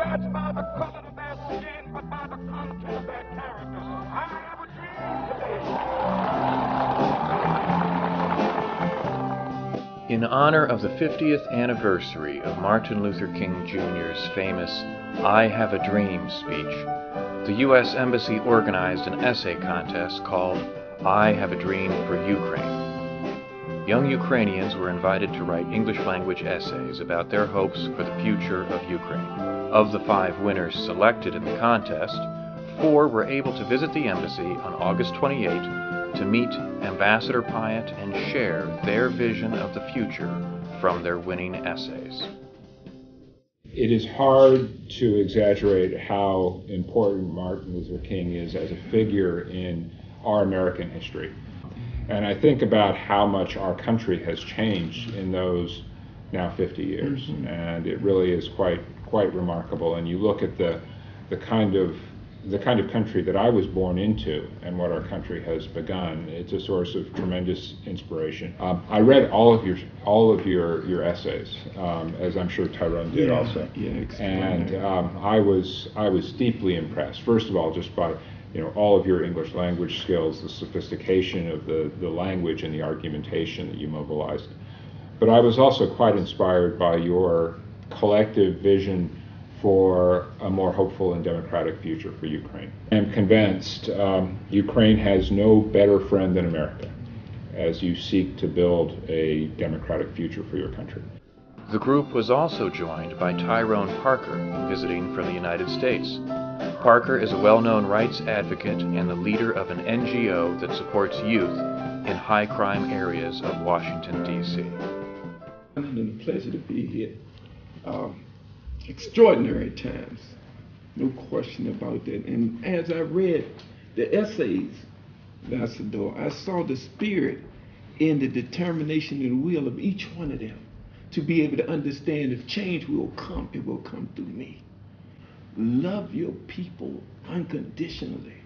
judged by the color of their skin, but by the content of their character. I have a dream today. In honor of the 50th anniversary of Martin Luther King Jr.'s famous "I Have a Dream" speech, the U.S. Embassy organized an essay contest called "I Have a Dream for Ukraine." Young Ukrainians were invited to write English-language essays about their hopes for the future of Ukraine. Of the 5 winners selected in the contest, 4 were able to visit the embassy on August 28 to meet Ambassador Pyatt and share their vision of the future from their winning essays. It is hard to exaggerate how important Martin Luther King is as a figure in our American history. And I think about how much our country has changed in those now 50 years, and it really is quite remarkable. And you look at the kind of country that I was born into and what our country has begun. It's a source of tremendous inspiration. I read all of your essays, as I'm sure Tyrone did also. Yeah, and I was deeply impressed. First of all, just by all of your English language skills, the sophistication of the language and the argumentation that you mobilized. But I was also quite inspired by your collective vision for a more hopeful and democratic future for Ukraine. I'm convinced Ukraine has no better friend than America as you seek to build a democratic future for your country. The group was also joined by Tyrone Parker, visiting from the United States. Parker is a well-known rights advocate and the leader of an NGO that supports youth in high-crime areas of Washington, D.C. It's a pleasure to be here. Extraordinary times, no question about that. And as I read the essays, Ambassador, I saw the spirit and the determination and will of each one of them to be able to understand if change will come, it will come through me. Love your people unconditionally,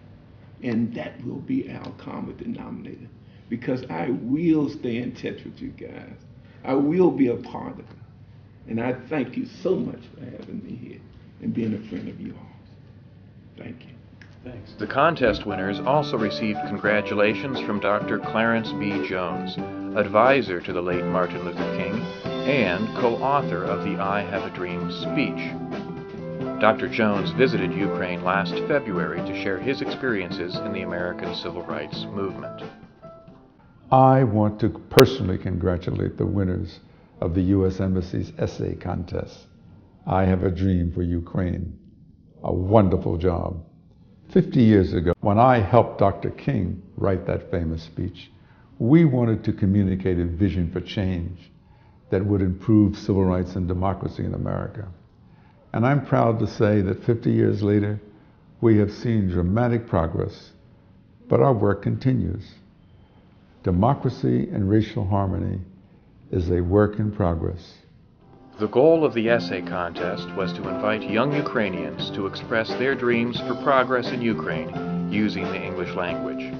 and that will be our common denominator, because I will stay in touch with you guys. I will be a part of it. And I thank you so much for having me here and being a friend of yours. Thank you. Thanks. The contest winners also received congratulations from Dr. Clarence B. Jones, advisor to the late Martin Luther King and co-author of the I Have a Dream speech. Dr. Jones visited Ukraine last February to share his experiences in the American Civil Rights Movement. I want to personally congratulate the winners of the U.S. Embassy's essay contest. I Have a Dream for Ukraine. A wonderful job. 50 years ago, when I helped Dr. King write that famous speech, we wanted to communicate a vision for change that would improve civil rights and democracy in America. And I'm proud to say that 50 years later, we have seen dramatic progress, but our work continues. Democracy and racial harmony is a work in progress. The goal of the essay contest was to invite young Ukrainians to express their dreams for progress in Ukraine using the English language.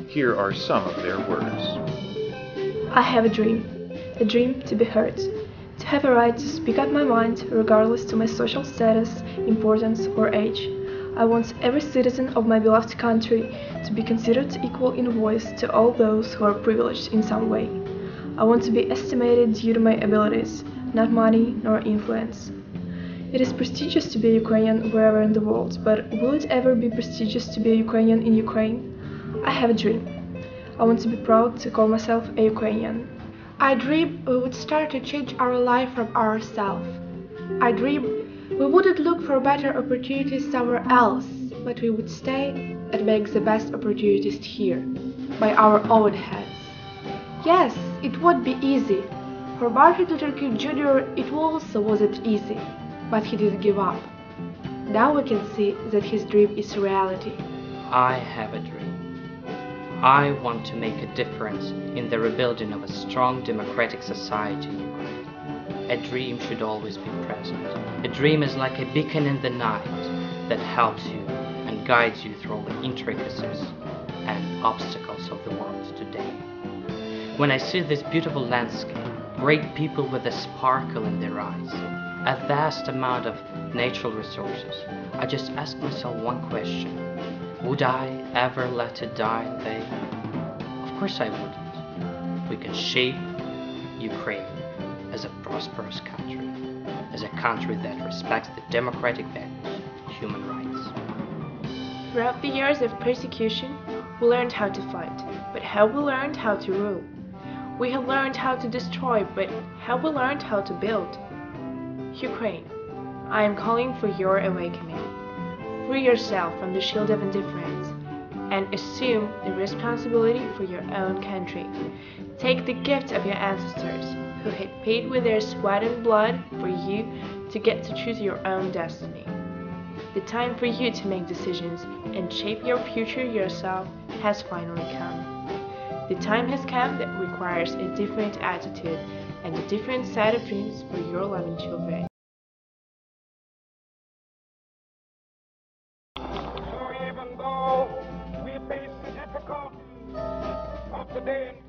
Here are some of their words. I have a dream to be heard, to have a right to speak out my mind regardless to my social status, importance, or age. I want every citizen of my beloved country to be considered equal in voice to all those who are privileged in some way. I want to be estimated due to my abilities, not money nor influence. It is prestigious to be a Ukrainian wherever in the world, but will it ever be prestigious to be a Ukrainian in Ukraine? I have a dream. I want to be proud to call myself a Ukrainian. I dream we would start to change our life from ourselves. I dream we wouldn't look for better opportunities somewhere else, but we would stay and make the best opportunities here, by our own hands. Yes, it won't be easy. For Martin Luther King Jr., it also wasn't easy, but he didn't give up. Now we can see that his dream is reality. I have a dream. I want to make a difference in the rebuilding of a strong democratic society in Ukraine. A dream should always be present. A dream is like a beacon in the night that helps you and guides you through all the intricacies and obstacles of the world today. When I see this beautiful landscape, great people with a sparkle in their eyes, a vast amount of natural resources, I just ask myself one question. Would I ever let it die in vain? Of course I wouldn't. We can shape Ukraine as a prosperous country, as a country that respects the democratic values, human rights. Throughout the years of persecution, we learned how to fight, but have we learned how to rule? We have learned how to destroy, but have we learned how to build? Ukraine, I am calling for your awakening. Free yourself from the shield of indifference and assume the responsibility for your own country. Take the gift of your ancestors, who had paid with their sweat and blood for you to get to choose your own destiny. The time for you to make decisions and shape your future yourself has finally come. The time has come that requires a different attitude and a different set of dreams for your loving children. So even though we face the difficulties of today